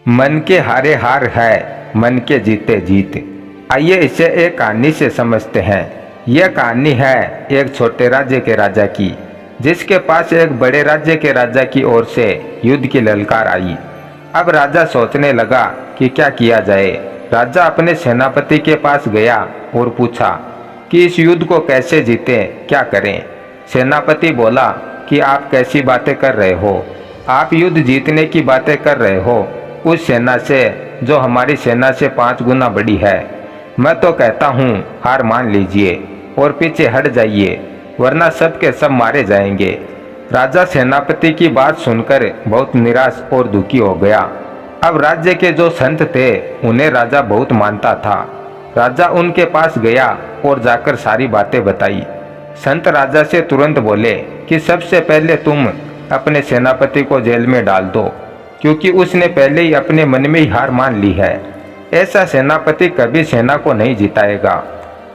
मन के हारे हार है, मन के जीते जीत। आइए इसे एक कहानी से समझते हैं। यह कहानी है एक छोटे राज्य के राजा की, जिसके पास एक बड़े राज्य के राजा की ओर से युद्ध की ललकार आई। अब राजा सोचने लगा कि क्या किया जाए। राजा अपने सेनापति के पास गया और पूछा कि इस युद्ध को कैसे जीतें, क्या करें। सेनापति बोला कि आप कैसी बातें कर रहे हो, आप युद्ध जीतने की बातें कर रहे हो उस सेना से जो हमारी सेना से 5 गुना बड़ी है। मैं तो कहता हूँ हार मान लीजिए और पीछे हट जाइए, वरना सब के सब मारे जाएंगे। राजा सेनापति की बात सुनकर बहुत निराश और दुखी हो गया। अब राज्य के जो संत थे उन्हें राजा बहुत मानता था। राजा उनके पास गया और जाकर सारी बातें बताई। संत राजा से तुरंत बोले कि सबसे पहले तुम अपने सेनापति को जेल में डाल दो, क्योंकि उसने पहले ही अपने मन में ही हार मान ली है। ऐसा सेनापति कभी सेना को नहीं जिताएगा।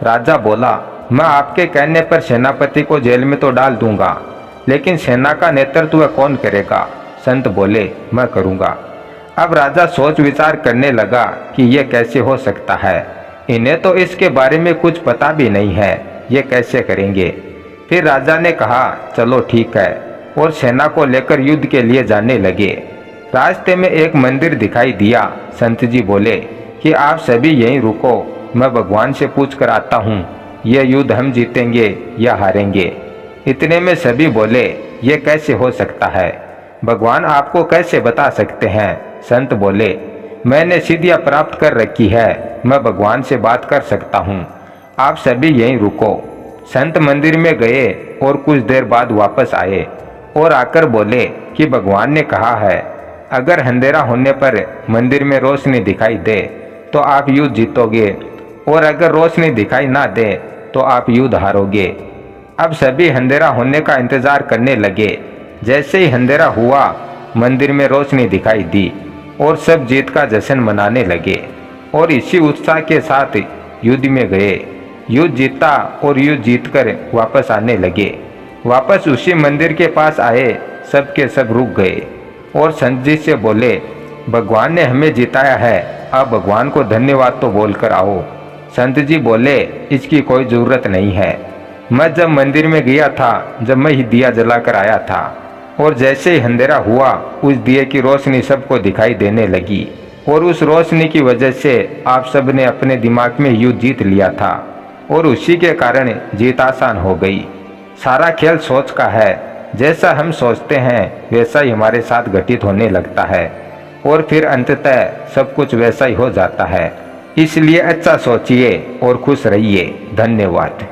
राजा बोला, मैं आपके कहने पर सेनापति को जेल में तो डाल दूंगा, लेकिन सेना का नेतृत्व कौन करेगा? संत बोले, मैं करूंगा। अब राजा सोच विचार करने लगा कि यह कैसे हो सकता है। इन्हें तो इसके बारे में कुछ पता भी नहीं है, ये कैसे करेंगे। फिर राजा ने कहा, चलो ठीक है, और सेना को लेकर युद्ध के लिए जाने लगे। रास्ते में एक मंदिर दिखाई दिया। संत जी बोले कि आप सभी यहीं रुको, मैं भगवान से पूछ कर आता हूँ, यह युद्ध हम जीतेंगे या हारेंगे। इतने में सभी बोले, ये कैसे हो सकता है, भगवान आपको कैसे बता सकते हैं? संत बोले, मैंने सिद्धियाँ प्राप्त कर रखी है, मैं भगवान से बात कर सकता हूँ, आप सभी यहीं रुको। संत मंदिर में गए और कुछ देर बाद वापस आए और आकर बोले कि भगवान ने कहा है, अगर अंधेरा होने पर मंदिर में रोशनी दिखाई दे तो आप युद्ध जीतोगे, और अगर रोशनी दिखाई ना दे तो आप युद्ध हारोगे। अब सभी अंधेरा होने का इंतजार करने लगे। जैसे ही अंधेरा हुआ, मंदिर में रोशनी दिखाई दी और सब जीत का जश्न मनाने लगे और इसी उत्साह के साथ युद्ध में गए। युद्ध जीता और युद्ध जीतकर वापस आने लगे। वापस उसी मंदिर के पास आए, सब के सब रुक गए और संत जी से बोले, भगवान ने हमें जिताया है, अब भगवान को धन्यवाद तो बोलकर आओ। संत जी बोले, इसकी कोई ज़रूरत नहीं है, मैं जब मंदिर में गया था, जब मैं ही दिया जलाकर आया था, और जैसे ही अंधेरा हुआ उस दिए की रोशनी सबको दिखाई देने लगी, और उस रोशनी की वजह से आप सब ने अपने दिमाग में युद्ध जीत लिया था, और उसी के कारण जीत आसान हो गई। सारा खेल सोच का है, जैसा हम सोचते हैं वैसा ही हमारे साथ घटित होने लगता है, और फिर अंततः सब कुछ वैसा ही हो जाता है। इसलिए अच्छा सोचिए और खुश रहिए। धन्यवाद।